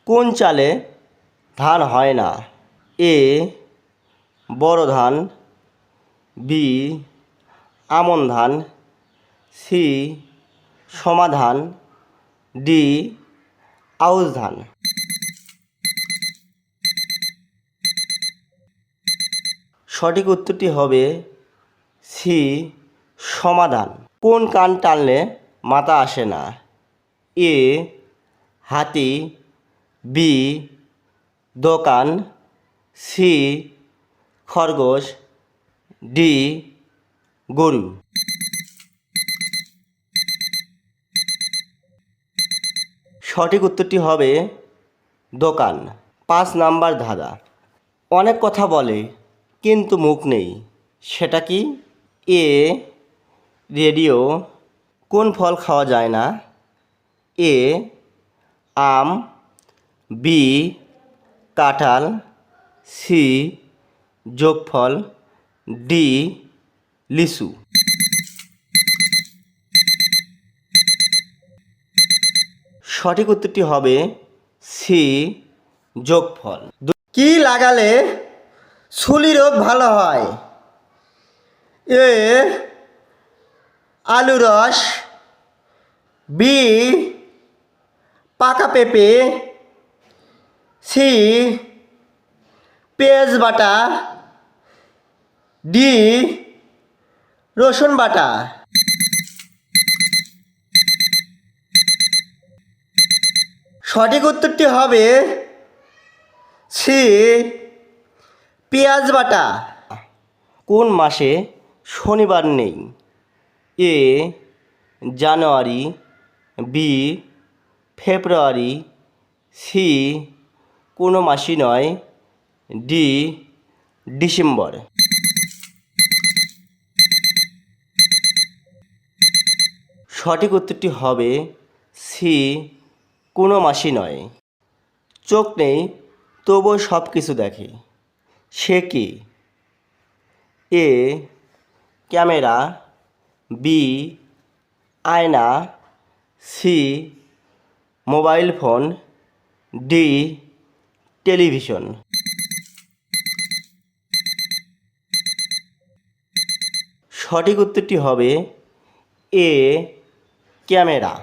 কোন চালে ধান হয় না? এ বড় ধান, বি আমন ধান, সি সমাধান, ডি আউশ ধান। সঠিক উত্তরটি হবে সি সমাধান। কোন কান টানলে মাথা আসে না? এ হাতি, বি দোকান, সি খরগোশ, ডি গরু। সঠিক উত্তরটি হবে দোকান। 5 নাম্বার ধাঁধা। অনেক কথা বলে কিন্তু মুখ নেই, সেটা কি? এ রেডিও। কোন ফল খাওয়া যায় না? এ আম, বি কাঁঠাল, সি যোগফল, ডি লিচু। সঠিক উত্তরটি হবে সি যোগফল। কি লাগালে চুলি রোগ ভালো হয়? এ আলু রস, বি পাকা পেঁপে, সি পেঁয়াজ বাটা, ডি রসুন বাটা। সঠিক উত্তরটি হবে সি পেঁয়াজ বাটা। কোন মাসে শনিবার নেই? এ জানুয়ারি, বি ফেব্রুয়ারি, সি কোনো মাসই নয়, ডি ডিসেম্বর। সঠিক উত্তরটি হবে সি কোনো মাসই নয়। চোখ নেই তবুও সব কিছু দেখে, সে কি? এ ক্যামেরা, বি আয়না, C mobile phone, D television. সঠিক উত্তরটি হবে এ ক্যামেরা।